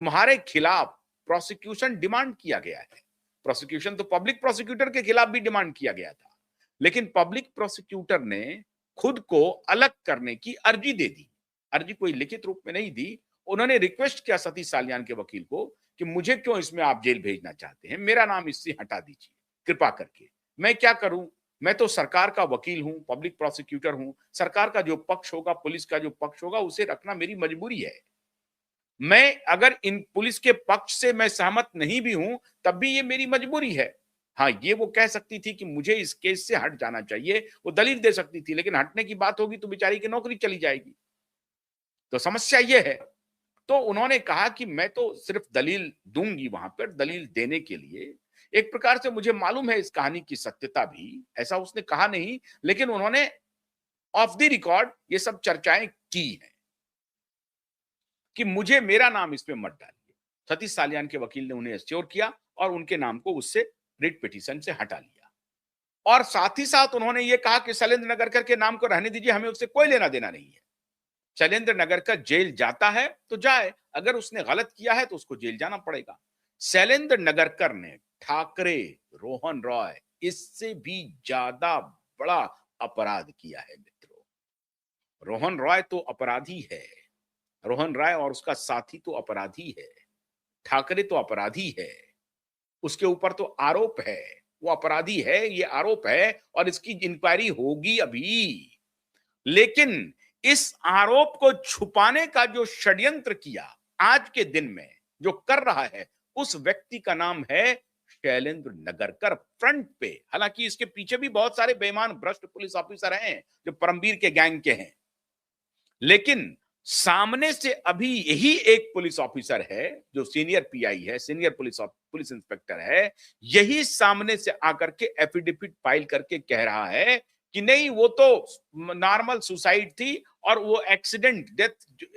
तुम्हारे खिलाफ prosecution demand किया गया है। प्रोसिक्यूशन तो पब्लिक प्रोसिक्यूटर के खिलाफ भी डिमांड किया गया था, लेकिन पब्लिक प्रोसिक्यूटर ने खुद को अलग करने की अर्जी दे दी। अर्जी कोई लिखित रूप में नहीं दी। उन्होंने रिक्वेस्ट किया सतीश सालियान के वकील को कि मुझे क्यों इसमें आप जेल भेजना चाहते हैं, मेरा नाम इससे हटा दीजिए कृपा करके। मैं क्या करूं, मैं तो सरकार का वकील हूं, पब्लिक प्रोसिक्यूटर हूं। सरकार का जो पक्ष होगा, पुलिस का जो पक्ष होगा, उसे रखना मेरी मजबूरी है। मैं अगर इन पुलिस के पक्ष से मैं सहमत नहीं भी हूं, तब भी ये मेरी मजबूरी है। हाँ, ये वो कह सकती थी कि मुझे इस केस से हट जाना चाहिए, वो दलील दे सकती थी, लेकिन हटने की बात होगी तो बेचारी की नौकरी चली जाएगी। तो समस्या ये है। तो उन्होंने कहा कि मैं तो सिर्फ दलील दूंगी, वहां पर दलील देने के लिए एक प्रकार से मुझे मालूम है इस कहानी की सत्यता भी, ऐसा उसने कहा नहीं, लेकिन उन्होंने ऑफ द रिकॉर्ड ये सब चर्चाएं की हैं कि मुझे मेरा नाम इसमें मत डालिए। सतीश सालियान के वकील ने उन्हें एश्योर किया और उनके नाम को उससे रिट पिटीशन से हटा लिया। और साथ ही साथ उन्होंने ये कहा कि शैलेंद्र नगरकर के नाम को रहने दीजिए, हमें उससे कोई लेना देना नहीं है। शैलेंद्र नगरकर जेल जाता है तो जाए, अगर उसने गलत किया है तो उसको जेल जाना पड़ेगा। शैलेंद्र नगरकर ने ठाकरे, रोहन रॉय, इससे भी ज्यादा बड़ा अपराध किया है मित्रों। रोहन रॉय तो अपराधी है, रोहन राय और उसका साथी तो अपराधी है, ठाकरे तो अपराधी है, उसके ऊपर तो आरोप है, वो अपराधी है, ये आरोप है और इसकी इंक्वायरी होगी अभी। लेकिन इस आरोप को छुपाने का जो षड्यंत्र किया आज के दिन में, जो कर रहा है, उस व्यक्ति का नाम है शैलेंद्र नगरकर फ्रंट पे। हालांकि इसके पीछे भी बहुत सारे बेईमान भ्रष्ट पुलिस ऑफिसर हैं जो परमवीर के गैंग के हैं, लेकिन सामने से अभी यही एक पुलिस ऑफिसर है जो सीनियर पीआई है, सीनियर पुलिस इंस्पेक्टर है, यही सामने से आकर के एफिडेविट फाइल करके कह रहा है कि नहीं वो तो नॉर्मल सुसाइड थी और वो एक्सीडेंट डेथ,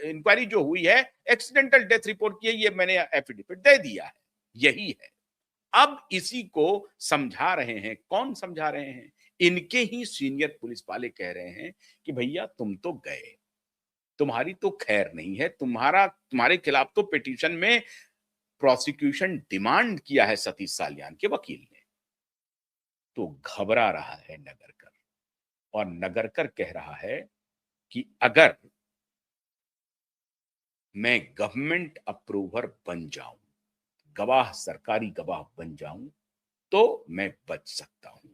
इंक्वायरी जो हुई है एक्सीडेंटल डेथ रिपोर्ट की है, ये मैंने एफिडेविट दे दिया है। यही है। अब इसी को समझा रहे हैं। कौन समझा रहे हैं? इनके ही सीनियर पुलिस वाले कह रहे हैं कि भैया तुम तो गए, तुम्हारी तो खैर नहीं है, तुम्हारे खिलाफ तो पिटीशन में प्रोसिक्यूशन डिमांड किया है सतीश सालियान के वकील ने। तो घबरा रहा है नगरकर, और नगरकर कह रहा है कि अगर मैं गवर्नमेंट अप्रूवर बन जाऊं, गवाह, सरकारी गवाह बन जाऊं, तो मैं बच सकता हूं।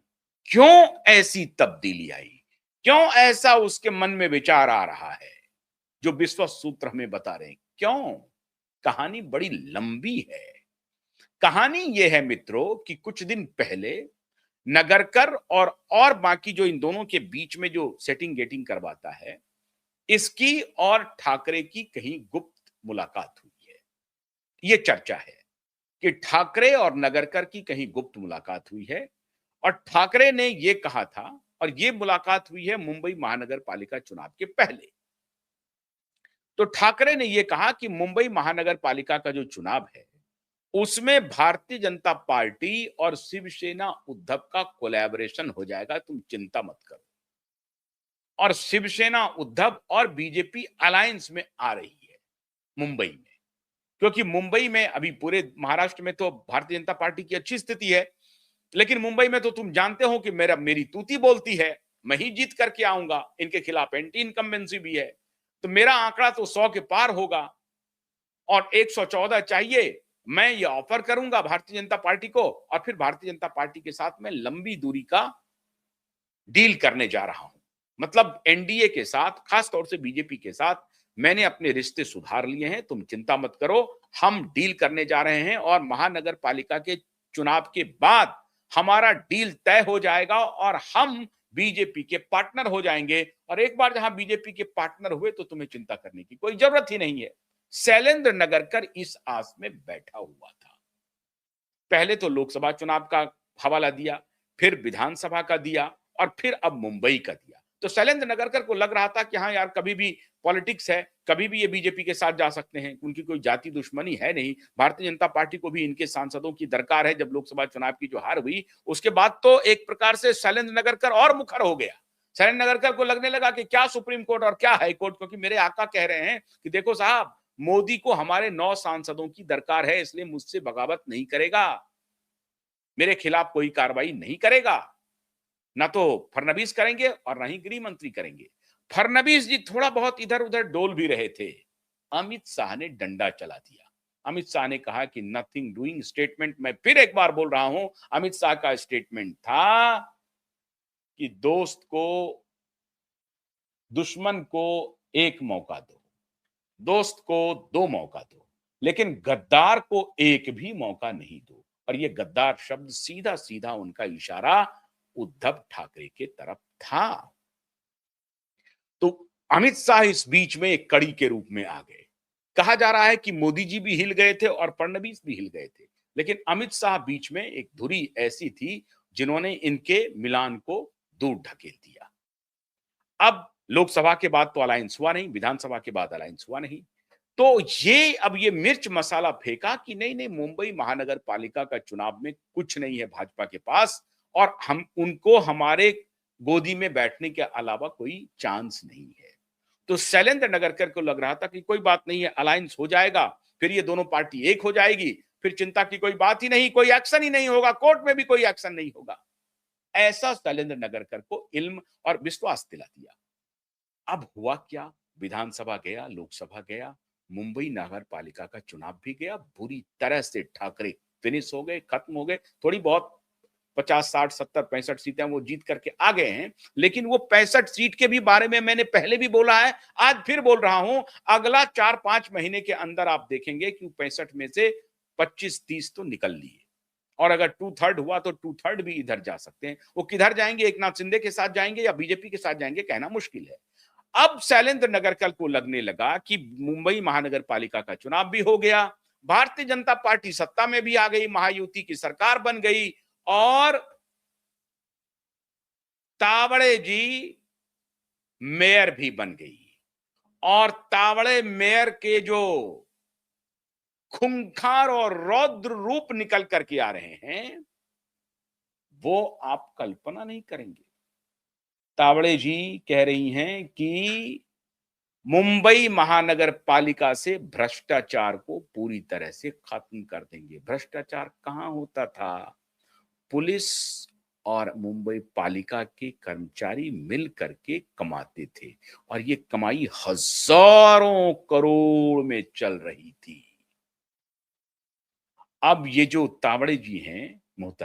क्यों ऐसी तब्दीली आई? क्यों ऐसा उसके मन में विचार आ रहा है जो विश्वस्त सूत्र हमें बता रहे हैं? क्यों? कहानी बड़ी लंबी है। कहानी यह है मित्रों कि कुछ दिन पहले नगरकर और बाकी जो इन दोनों के बीच में जो सेटिंग गेटिंग करवाता है, इसकी और ठाकरे की कहीं गुप्त मुलाकात हुई है। यह चर्चा है कि ठाकरे और नगरकर की कहीं गुप्त मुलाकात हुई है और ठाकरे ने यह कहा था, और यह मुलाकात हुई है मुंबई महानगर पालिका चुनाव के पहले। तो ठाकरे ने यह कहा कि मुंबई महानगर पालिका का जो चुनाव है उसमें भारतीय जनता पार्टी और शिवसेना उद्धव का कोलैबोरेशन हो जाएगा, तुम चिंता मत करो। और शिवसेना उद्धव और बीजेपी अलायंस में आ रही है मुंबई में, क्योंकि मुंबई में अभी, पूरे महाराष्ट्र में तो भारतीय जनता पार्टी की अच्छी स्थिति है, लेकिन मुंबई में तो तुम जानते हो कि मेरी तूती बोलती है, मैं ही जीत करके आऊंगा, इनके खिलाफ एंटी इनकम्बेंसी भी है, तो मेरा आंकड़ा तो 100 के पार होगा और 114 चाहिए। मैं ये ऑफर करूंगा भारतीय जनता पार्टी को और फिर भारतीय जनता पार्टी के साथ मैं लंबी दूरी का डील करने जा रहा हूं। मतलब एनडीए के साथ, खास तौर से बीजेपी के साथ मैंने अपने रिश्ते सुधार लिए हैं, तुम चिंता मत करो, हम डील करने जा रहे हैं और महानगर पालिका के चुनाव के बाद हमारा डील तय हो जाएगा और हम बीजेपी के पार्टनर हो जाएंगे। और एक बार जहां बीजेपी के पार्टनर हुए तो तुम्हें चिंता करने की कोई जरूरत ही नहीं है। शैलेंद्र नगरकर इस आस में बैठा हुआ था। पहले तो लोकसभा चुनाव का हवाला दिया, फिर विधानसभा का दिया और फिर अब मुंबई का दिया। तो शैलेंद्र नगरकर को लग रहा था कि हाँ यार, कभी भी पॉलिटिक्स है, कभी भी ये बीजेपी के साथ जा सकते हैं, उनकी कोई जाति दुश्मनी है नहीं। भारतीय जनता पार्टी को भी इनके सांसदों की दरकार है। जब लोकसभा चुनाव की जो हार हुई उसके बाद तो एक प्रकार से शैलेंद्र नगरकर और मुखर हो गया। शैलेंद्र नगरकर को लगने लगा कि क्या सुप्रीम कोर्ट और क्या हाई कोर्ट, क्योंकि मेरे आका कह रहे हैं कि देखो साहब, मोदी को हमारे 9 सांसदों की दरकार है, इसलिए मुझसे बगावत नहीं करेगा, मेरे खिलाफ कोई कार्रवाई नहीं करेगा। ना तो फडणवीस करेंगे और ना ही गृह मंत्री करेंगे। फडणवीस जी थोड़ा बहुत इधर-उधर डोल भी रहे थे। अमित शाह ने डंडा चला दिया। अमित शाह ने कहा कि नथिंग डूइंग स्टेटमेंट, मैं फिर एक बार बोल रहा हूं, अमित शाह का स्टेटमेंट था कि दोस्त को, दुश्मन को एक मौका दो, दोस्त को 2 मौका दो, लेकिन गद्दार को एक भी मौका नहीं दो। और ये गद्दार शब्द सीधा-सीधा उनका इशारा उद्धव ठाकरे के तरफ था। तो अमित शाह इस बीच में एक कड़ी के रूप में आ गए। कहा जा रहा है कि मोदी जी भी हिल गए थे और फडणवीस भी हिल गए थे, लेकिन अमित शाह बीच में एक धुरी ऐसी थी जिन्होंने इनके मिलान को दूर ढकेल दिया। अब लोकसभा के बाद तो अलायंस हुआ नहीं, विधानसभा के बाद अलायंस हुआ नहीं। तो अब ये मिर्च मसाला फेंका कि नहीं मुंबई महानगर पालिका का चुनाव में कुछ नहीं है भाजपा के पास, और हम उनको हमारे गोदी में बैठने के अलावा कोई चांस नहीं है। तो शैलेंद्र नगरकर को लग रहा था कि कोई बात नहीं है, अलायंस हो जाएगा, फिर ये दोनों पार्टी एक हो जाएगी, फिर चिंता की कोई बात ही नहीं, कोई एक्शन ही नहीं होगा, कोर्ट में भी कोई एक्शन नहीं होगा। ऐसा शैलेंद्र नगरकर को इल्म और विश्वास दिला दिया। अब हुआ क्या? विधानसभा गया, लोकसभा गया, मुंबई नगर पालिका का चुनाव भी गया, बुरी तरह से ठाकरे फिनिश हो गए, खत्म हो गए। थोड़ी बहुत 50, 60, 70, 65 सीटें वो जीत करके आ गए हैं, लेकिन वो 65 सीट के भी बारे में मैंने पहले भी बोला है, आज फिर बोल रहा हूं, अगला 4-5 महीने के अंदर आप देखेंगे कि 65 में से 25-30 तो निकल लिए, और अगर 2/3 हुआ तो 2/3 भी इधर जा सकते हैं। वो किधर जाएंगे, एकनाथ शिंदे के साथ जाएंगे या बीजेपी के साथ जाएंगे, कहना मुश्किल है। अब शैलेंद्र नगरकर को लगने लगा कि मुंबई महानगर पालिका का चुनाव भी हो गया, भारतीय जनता पार्टी सत्ता में भी आ गई, महायुति की सरकार बन गई, और तावड़े जी मेयर भी बन गई। और तावड़े मेयर के जो खूंखार और रौद्र रूप निकल करके आ रहे हैं, वो आप कल्पना नहीं करेंगे। तावड़े जी कह रही हैं कि मुंबई महानगर पालिका से भ्रष्टाचार को पूरी तरह से खत्म कर देंगे। भ्रष्टाचार कहां होता था? पुलिस और मुंबई पालिका के कर्मचारी मिल करके कमाते थे, और ये कमाई हजारों करोड़ में चल रही थी। अब ये जो तावड़े जी हैं, मोहतरम